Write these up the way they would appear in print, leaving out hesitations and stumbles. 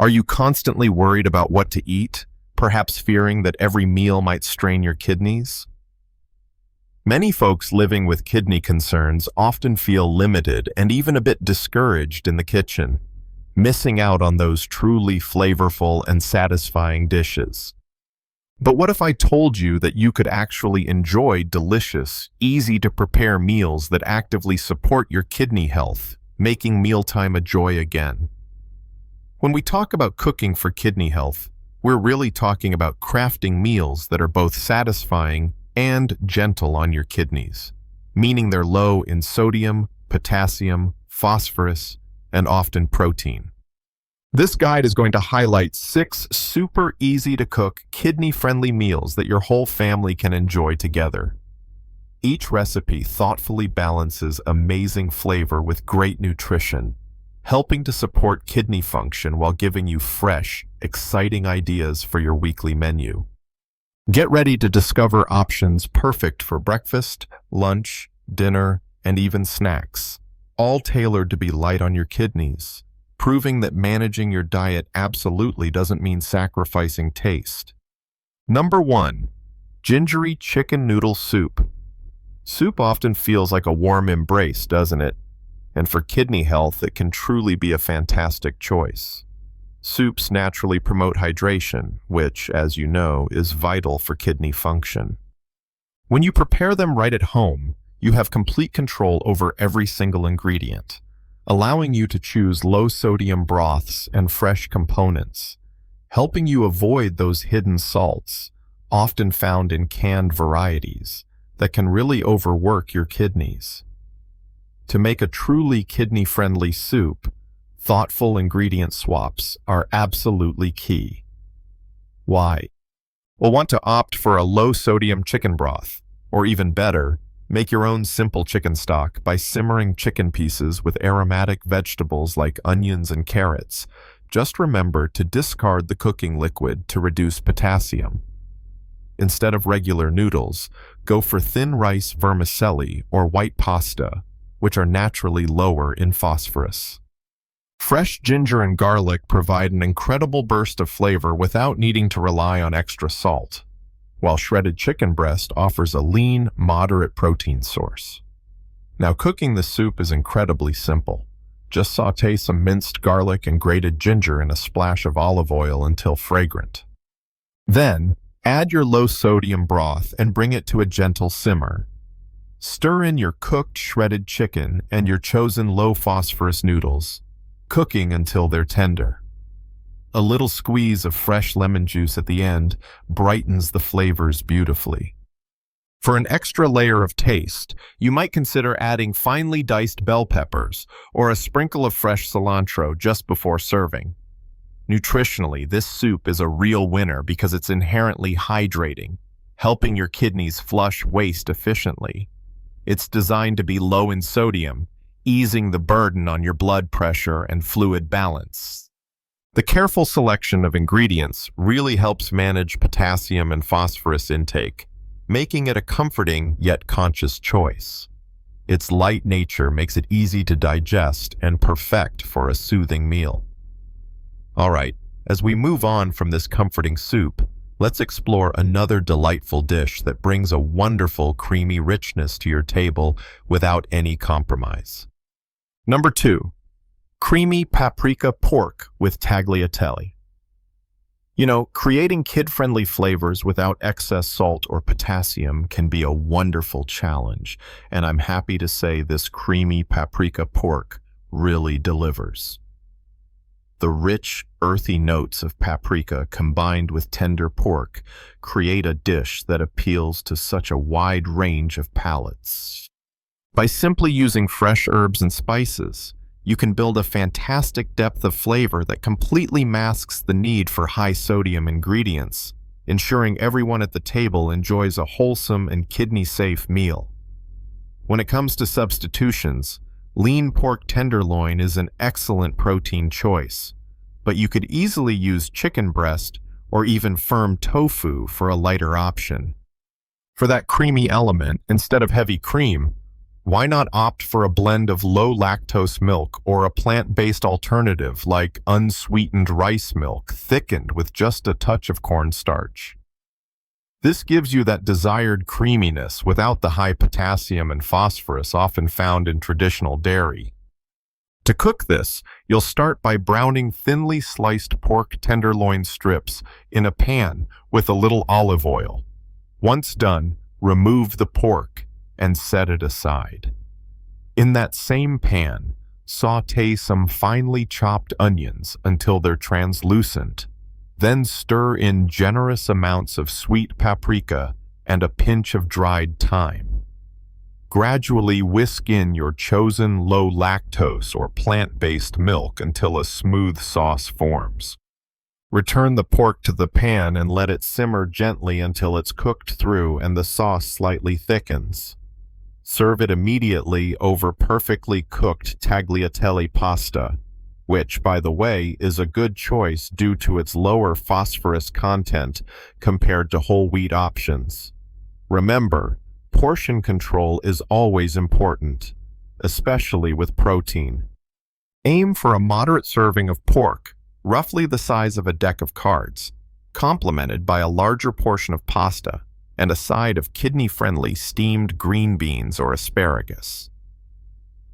Are you constantly worried about what to eat, perhaps fearing that every meal might strain your kidneys? Many folks living with kidney concerns often feel limited and even a bit discouraged in the kitchen, missing out on those truly flavorful and satisfying dishes. But what if I told you that you could actually enjoy delicious, easy-to-prepare meals that actively support your kidney health, making mealtime a joy again? When we talk about cooking for kidney health, we're really talking about crafting meals that are both satisfying and gentle on your kidneys, meaning they're low in sodium, potassium, phosphorus, and often protein. This guide is going to highlight 6 super easy-to-cook, kidney-friendly meals that your whole family can enjoy together. Each recipe thoughtfully balances amazing flavor with great nutrition, helping to support kidney function while giving you fresh, exciting ideas for your weekly menu. Get ready to discover options perfect for breakfast, lunch, dinner, and even snacks, all tailored to be light on your kidneys, proving that managing your diet absolutely doesn't mean sacrificing taste. Number 1. Gingery Chicken Noodle Soup. Soup often feels like a warm embrace, doesn't it? And for kidney health, it can truly be a fantastic choice. Soups naturally promote hydration, which, as you know, is vital for kidney function. When you prepare them right at home, you have complete control over every single ingredient, allowing you to choose low-sodium broths and fresh components, helping you avoid those hidden salts, often found in canned varieties, that can really overwork your kidneys. To make a truly kidney-friendly soup, thoughtful ingredient swaps are absolutely key. Why? We'll want to opt for a low-sodium chicken broth, or even better, make your own simple chicken stock by simmering chicken pieces with aromatic vegetables like onions and carrots. Just remember to discard the cooking liquid to reduce potassium. Instead of regular noodles, go for thin rice vermicelli or white pasta, which are naturally lower in phosphorus. Fresh ginger and garlic provide an incredible burst of flavor without needing to rely on extra salt, while shredded chicken breast offers a lean, moderate protein source. Now, cooking the soup is incredibly simple. Just sauté some minced garlic and grated ginger in a splash of olive oil until fragrant. Then, add your low-sodium broth and bring it to a gentle simmer. Stir in your cooked shredded chicken and your chosen low-phosphorus noodles, cooking until they're tender. A little squeeze of fresh lemon juice at the end brightens the flavors beautifully. For an extra layer of taste, you might consider adding finely diced bell peppers or a sprinkle of fresh cilantro just before serving. Nutritionally, this soup is a real winner because it's inherently hydrating, helping your kidneys flush waste efficiently. It's designed to be low in sodium, easing the burden on your blood pressure and fluid balance. The careful selection of ingredients really helps manage potassium and phosphorus intake, making it a comforting yet conscious choice. Its light nature makes it easy to digest and perfect for a soothing meal. All right, as we move on from this comforting soup, let's explore another delightful dish that brings a wonderful creamy richness to your table without any compromise. Number 2. Creamy paprika pork with tagliatelle. You know, creating kid-friendly flavors without excess salt or potassium can be a wonderful challenge, and I'm happy to say this creamy paprika pork really delivers. The rich, earthy notes of paprika combined with tender pork create a dish that appeals to such a wide range of palates. By simply using fresh herbs and spices, you can build a fantastic depth of flavor that completely masks the need for high-sodium ingredients, ensuring everyone at the table enjoys a wholesome and kidney-safe meal. When it comes to substitutions, lean pork tenderloin is an excellent protein choice, but you could easily use chicken breast or even firm tofu for a lighter option. For that creamy element, instead of heavy cream, Why not opt for a blend of low-lactose milk or a plant-based alternative like unsweetened rice milk thickened with just a touch of cornstarch? This gives you that desired creaminess without the high potassium and phosphorus often found in traditional dairy. To cook this, you'll start by browning thinly sliced pork tenderloin strips in a pan with a little olive oil. Once done, remove the pork and set it aside. In that same pan, sauté some finely chopped onions until they're translucent. Then stir in generous amounts of sweet paprika and a pinch of dried thyme. Gradually whisk in your chosen low-lactose or plant-based milk until a smooth sauce forms. Return the pork to the pan and let it simmer gently until it's cooked through and the sauce slightly thickens. Serve it immediately over perfectly cooked tagliatelle pasta, which, by the way, is a good choice due to its lower phosphorus content compared to whole wheat options. Remember, portion control is always important, especially with protein. Aim for a moderate serving of pork, roughly the size of a deck of cards, complemented by a larger portion of pasta and a side of kidney-friendly steamed green beans or asparagus.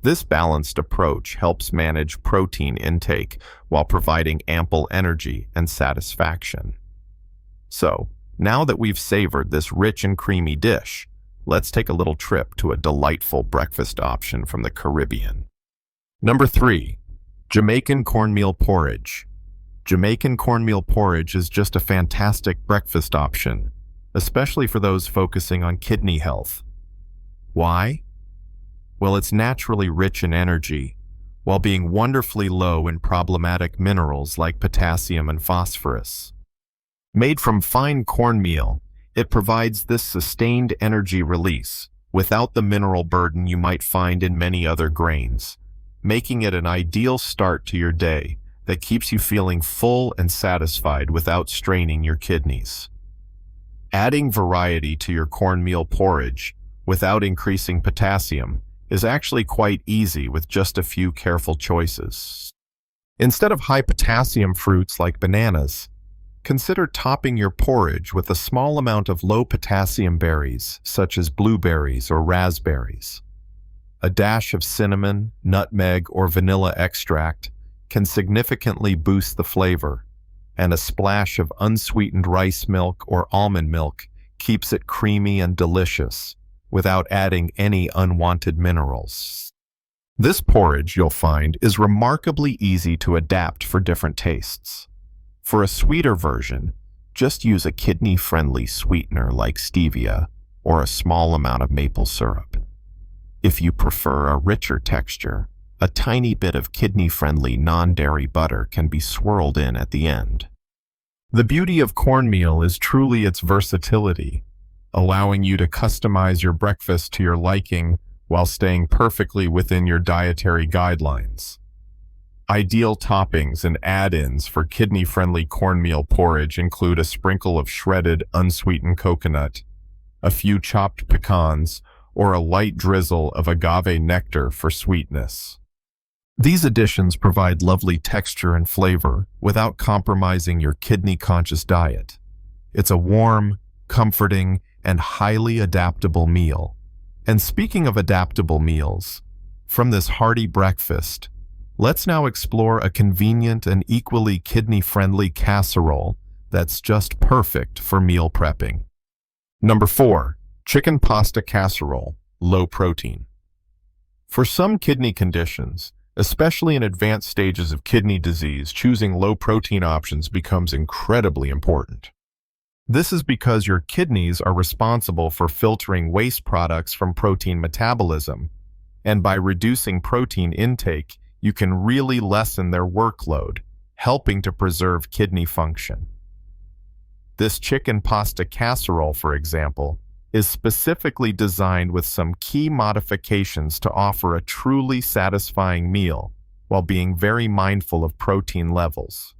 This balanced approach helps manage protein intake while providing ample energy and satisfaction. So, now that we've savored this rich and creamy dish, let's take a little trip to a delightful breakfast option from the Caribbean. Number 3. Jamaican Cornmeal Porridge. Jamaican cornmeal porridge is just a fantastic breakfast option, especially for those focusing on kidney health. Why? Well, it's naturally rich in energy, while being wonderfully low in problematic minerals like potassium and phosphorus. Made from fine cornmeal, it provides this sustained energy release without the mineral burden you might find in many other grains, making it an ideal start to your day that keeps you feeling full and satisfied without straining your kidneys. Adding variety to your cornmeal porridge without increasing potassium is actually quite easy with just a few careful choices. Instead of high potassium fruits like bananas, consider topping your porridge with a small amount of low potassium berries such as blueberries or raspberries. A dash of cinnamon, nutmeg, or vanilla extract can significantly boost the flavor, and a splash of unsweetened rice milk or almond milk keeps it creamy and delicious without adding any unwanted minerals. This porridge, you'll find, is remarkably easy to adapt for different tastes. For a sweeter version, just use a kidney-friendly sweetener like stevia or a small amount of maple syrup. If you prefer a richer texture, a tiny bit of kidney-friendly non-dairy butter can be swirled in at the end. The beauty of cornmeal is truly its versatility, allowing you to customize your breakfast to your liking while staying perfectly within your dietary guidelines. Ideal toppings and add-ins for kidney-friendly cornmeal porridge include a sprinkle of shredded, unsweetened coconut, a few chopped pecans, or a light drizzle of agave nectar for sweetness. These additions provide lovely texture and flavor without compromising your kidney-conscious diet. It's a warm, comforting, and highly adaptable meal. And speaking of adaptable meals, from this hearty breakfast, let's now explore a convenient and equally kidney-friendly casserole that's just perfect for meal prepping. Number 4. Chicken pasta casserole, low protein. For some kidney conditions, especially in advanced stages of kidney disease, choosing low-protein options becomes incredibly important. This is because your kidneys are responsible for filtering waste products from protein metabolism, and by reducing protein intake, you can really lessen their workload, helping to preserve kidney function. This chicken pasta casserole, for example, is specifically designed with some key modifications to offer a truly satisfying meal while being very mindful of protein levels.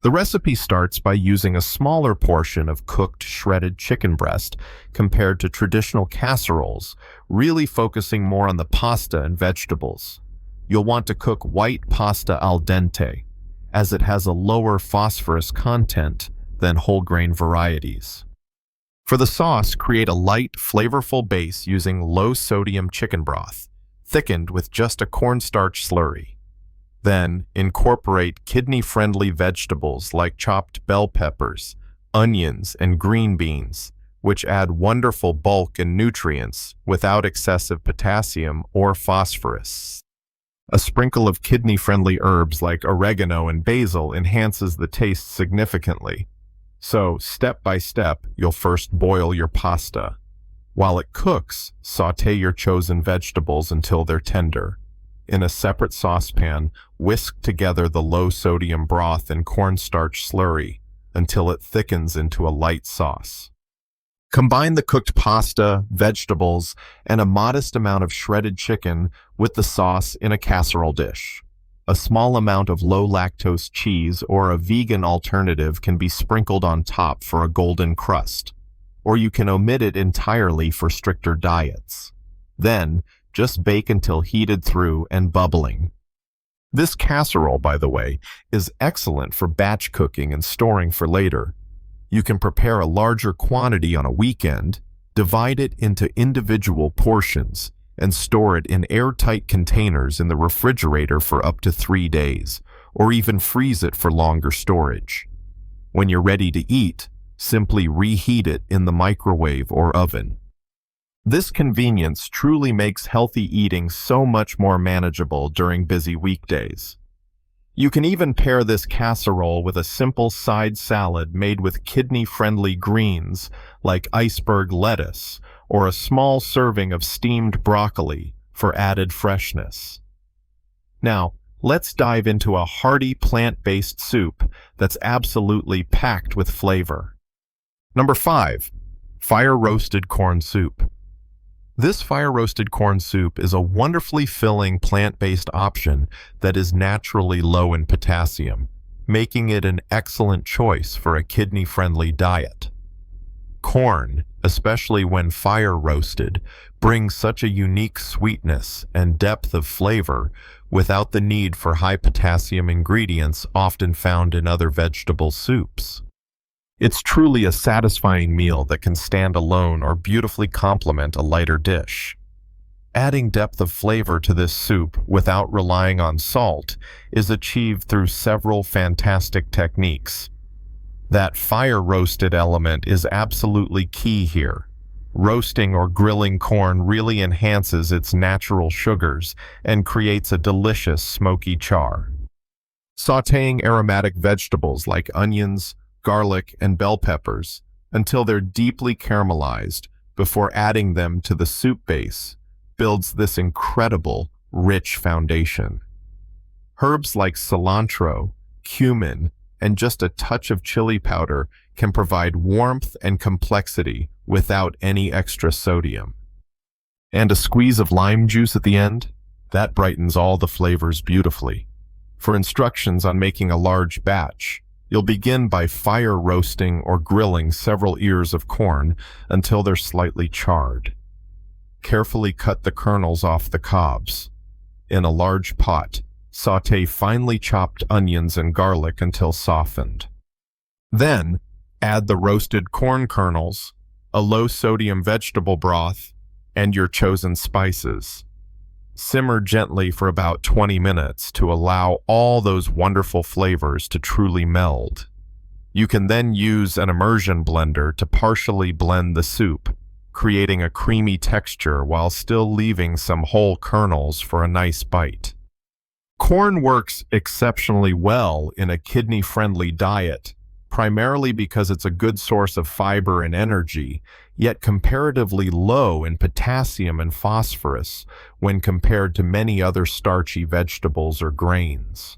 The recipe starts by using a smaller portion of cooked shredded chicken breast compared to traditional casseroles, really focusing more on the pasta and vegetables. You'll want to cook white pasta al dente, as it has a lower phosphorus content than whole grain varieties. For the sauce, create a light, flavorful base using low-sodium chicken broth, thickened with just a cornstarch slurry. Then, incorporate kidney-friendly vegetables like chopped bell peppers, onions, and green beans, which add wonderful bulk and nutrients without excessive potassium or phosphorus. A sprinkle of kidney-friendly herbs like oregano and basil enhances the taste significantly. So, step by step, you'll first boil your pasta. While it cooks, sauté your chosen vegetables until they're tender. In a separate saucepan, whisk together the low-sodium broth and cornstarch slurry until it thickens into a light sauce. Combine the cooked pasta, vegetables, and a modest amount of shredded chicken with the sauce in a casserole dish. A small amount of low-lactose cheese or a vegan alternative can be sprinkled on top for a golden crust, or you can omit it entirely for stricter diets. Then, just bake until heated through and bubbling. This casserole, by the way, is excellent for batch cooking and storing for later. You can prepare a larger quantity on a weekend, divide it into individual portions, and store it in airtight containers in the refrigerator for up to 3 days, or even freeze it for longer storage. When you're ready to eat, simply reheat it in the microwave or oven. This convenience truly makes healthy eating so much more manageable during busy weekdays. You can even pair this casserole with a simple side salad made with kidney-friendly greens like iceberg lettuce, or a small serving of steamed broccoli for added freshness. Now, let's dive into a hearty plant-based soup that's absolutely packed with flavor. Number 5. Fire-roasted corn soup. This fire-roasted corn soup is a wonderfully filling plant-based option that is naturally low in potassium, making it an excellent choice for a kidney-friendly diet. Corn, especially when fire-roasted, brings such a unique sweetness and depth of flavor without the need for high-potassium ingredients often found in other vegetable soups. It's truly a satisfying meal that can stand alone or beautifully complement a lighter dish. Adding depth of flavor to this soup without relying on salt is achieved through several fantastic techniques. That fire-roasted element is absolutely key here. Roasting or grilling corn really enhances its natural sugars and creates a delicious smoky char. Sautéing aromatic vegetables like onions, garlic, and bell peppers until they're deeply caramelized before adding them to the soup base builds this incredible, rich foundation. Herbs like cilantro, cumin, and just a touch of chili powder can provide warmth and complexity without any extra sodium. And a squeeze of lime juice at the end? That brightens all the flavors beautifully. For instructions on making a large batch, you'll begin by fire roasting or grilling several ears of corn until they're slightly charred. Carefully cut the kernels off the cobs. In a large pot, sauté finely chopped onions and garlic until softened. Then, add the roasted corn kernels, a low-sodium vegetable broth, and your chosen spices. Simmer gently for about 20 minutes to allow all those wonderful flavors to truly meld. You can then use an immersion blender to partially blend the soup, creating a creamy texture while still leaving some whole kernels for a nice bite. Corn works exceptionally well in a kidney-friendly diet, primarily because it's a good source of fiber and energy, yet comparatively low in potassium and phosphorus when compared to many other starchy vegetables or grains.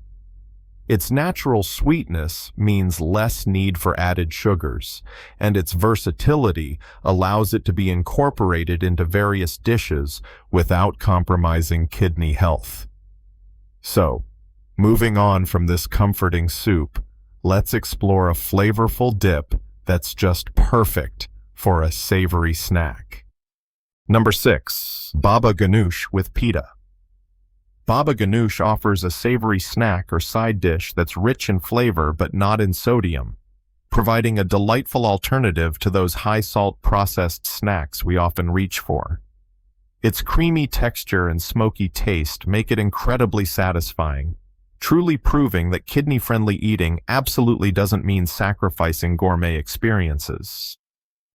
Its natural sweetness means less need for added sugars, and its versatility allows it to be incorporated into various dishes without compromising kidney health. So, moving on from this comforting soup, let's explore a flavorful dip that's just perfect for a savory snack. Number 6. Baba Ghanoush with pita. Baba Ghanoush offers a savory snack or side dish that's rich in flavor but not in sodium, providing a delightful alternative to those high-salt processed snacks we often reach for. Its creamy texture and smoky taste make it incredibly satisfying, truly proving that kidney-friendly eating absolutely doesn't mean sacrificing gourmet experiences.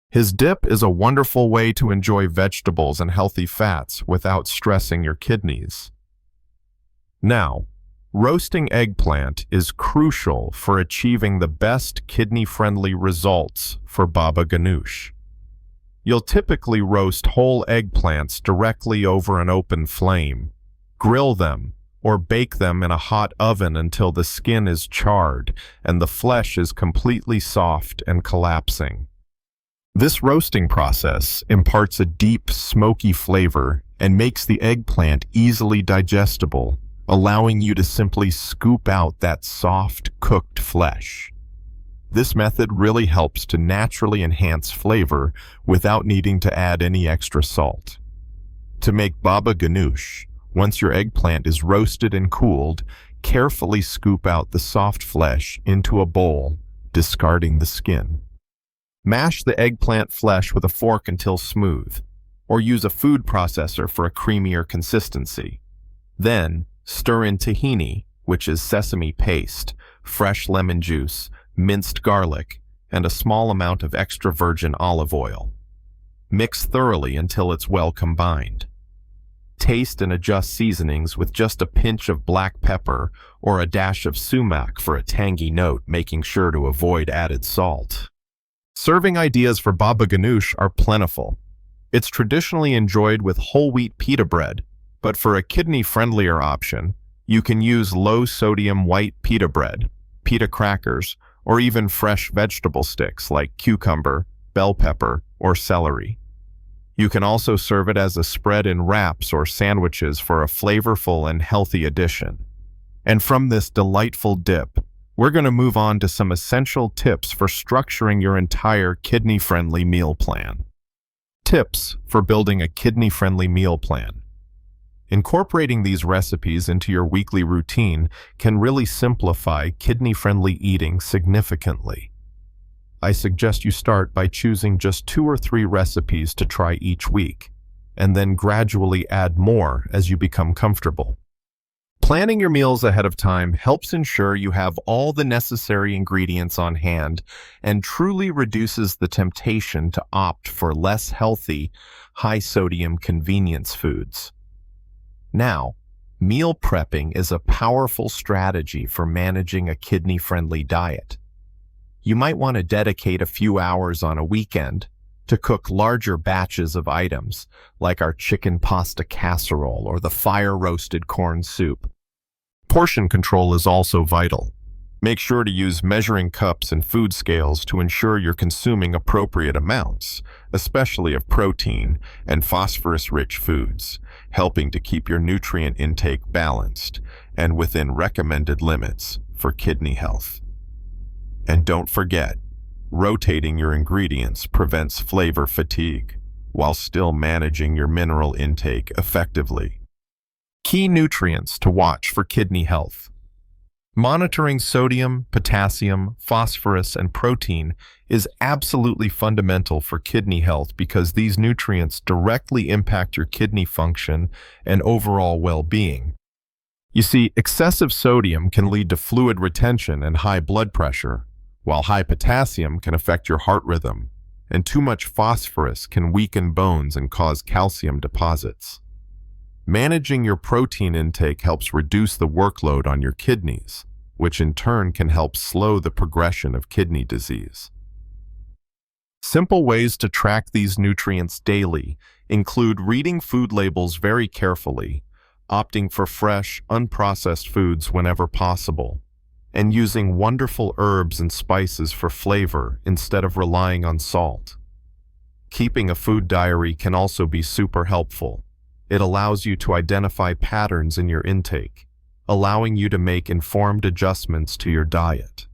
His dip is a wonderful way to enjoy vegetables and healthy fats without stressing your kidneys. Now, roasting eggplant is crucial for achieving the best kidney-friendly results for Baba Ghanoush. You'll typically roast whole eggplants directly over an open flame, grill them, or bake them in a hot oven until the skin is charred and the flesh is completely soft and collapsing. This roasting process imparts a deep, smoky flavor and makes the eggplant easily digestible, allowing you to simply scoop out that soft, cooked flesh. This method really helps to naturally enhance flavor without needing to add any extra salt. To make Baba Ghanoush, once your eggplant is roasted and cooled, carefully scoop out the soft flesh into a bowl, discarding the skin. Mash the eggplant flesh with a fork until smooth, or use a food processor for a creamier consistency. Then, stir in tahini, which is sesame paste, fresh lemon juice, minced garlic, and a small amount of extra virgin olive oil. Mix thoroughly until it's well combined. Taste and adjust seasonings with just a pinch of black pepper or a dash of sumac for a tangy note, making sure to avoid added salt. Serving ideas for Baba Ghanoush are plentiful. It's traditionally enjoyed with whole wheat pita bread, but for a kidney-friendlier option, you can use low-sodium white pita bread, pita crackers, or even fresh vegetable sticks like cucumber, bell pepper, or celery. You can also serve it as a spread in wraps or sandwiches for a flavorful and healthy addition. And from this delightful dip, we're going to move on to some essential tips for structuring your entire kidney-friendly meal plan. Tips for building a kidney-friendly meal plan. Incorporating these recipes into your weekly routine can really simplify kidney-friendly eating significantly. I suggest you start by choosing just 2 or 3 recipes to try each week, and then gradually add more as you become comfortable. Planning your meals ahead of time helps ensure you have all the necessary ingredients on hand and truly reduces the temptation to opt for less healthy, high-sodium convenience foods. Now, meal prepping is a powerful strategy for managing a kidney-friendly diet. You might want to dedicate a few hours on a weekend to cook larger batches of items, like our chicken pasta casserole or the fire-roasted corn soup. Portion control is also vital. Make sure to use measuring cups and food scales to ensure you're consuming appropriate amounts, especially of protein and phosphorus-rich foods, helping to keep your nutrient intake balanced and within recommended limits for kidney health. And don't forget, rotating your ingredients prevents flavor fatigue while still managing your mineral intake effectively. Key nutrients to watch for kidney health. Monitoring sodium, potassium, phosphorus, and protein is absolutely fundamental for kidney health because these nutrients directly impact your kidney function and overall well-being. You see, excessive sodium can lead to fluid retention and high blood pressure, while high potassium can affect your heart rhythm, and too much phosphorus can weaken bones and cause calcium deposits. Managing your protein intake helps reduce the workload on your kidneys, which in turn can help slow the progression of kidney disease. Simple ways to track these nutrients daily include reading food labels very carefully, opting for fresh, unprocessed foods whenever possible, and using wonderful herbs and spices for flavor instead of relying on salt. Keeping a food diary can also be super helpful. It allows you to identify patterns in your intake, allowing you to make informed adjustments to your diet.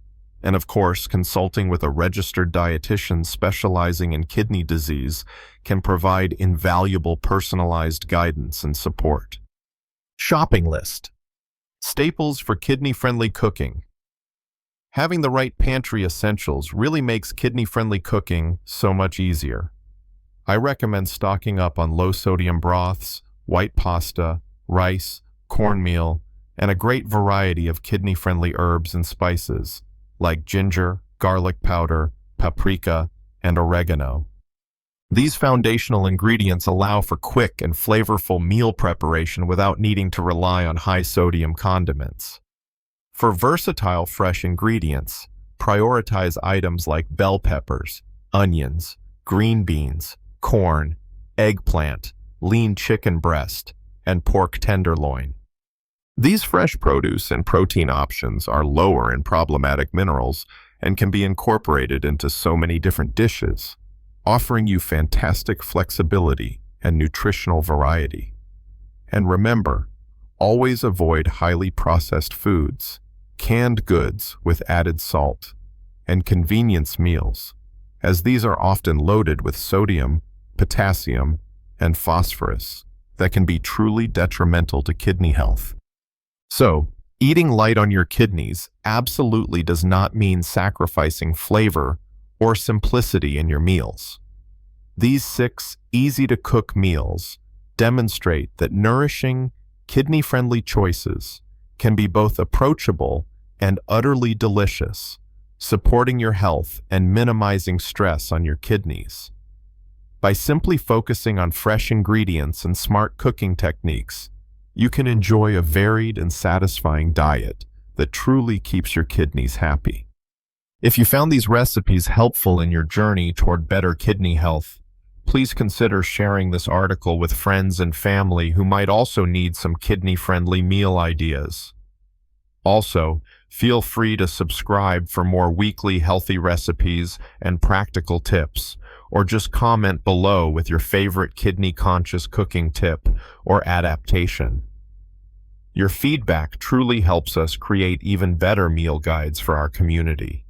And of course, consulting with a registered dietitian specializing in kidney disease can provide invaluable personalized guidance and support. Shopping list. Staples for kidney-friendly cooking. Having the right pantry essentials really makes kidney-friendly cooking so much easier. I recommend stocking up on low-sodium broths, white pasta, rice, cornmeal, and a great variety of kidney-friendly herbs and spices, like ginger, garlic powder, paprika, and oregano. These foundational ingredients allow for quick and flavorful meal preparation without needing to rely on high-sodium condiments. For versatile fresh ingredients, prioritize items like bell peppers, onions, green beans, corn, eggplant, lean chicken breast, and pork tenderloin. These fresh produce and protein options are lower in problematic minerals and can be incorporated into so many different dishes, offering you fantastic flexibility and nutritional variety. And remember, always avoid highly processed foods, canned goods with added salt, and convenience meals, as these are often loaded with sodium, potassium, and phosphorus that can be truly detrimental to kidney health. So, eating light on your kidneys absolutely does not mean sacrificing flavor or simplicity in your meals. These 6 easy-to-cook meals demonstrate that nourishing, kidney-friendly choices can be both approachable and utterly delicious, supporting your health and minimizing stress on your kidneys. By simply focusing on fresh ingredients and smart cooking techniques, you can enjoy a varied and satisfying diet that truly keeps your kidneys happy. If you found these recipes helpful in your journey toward better kidney health, please consider sharing this article with friends and family who might also need some kidney-friendly meal ideas. Also, feel free to subscribe for more weekly healthy recipes and practical tips, or just comment below with your favorite kidney-conscious cooking tip or adaptation. Your feedback truly helps us create even better meal guides for our community.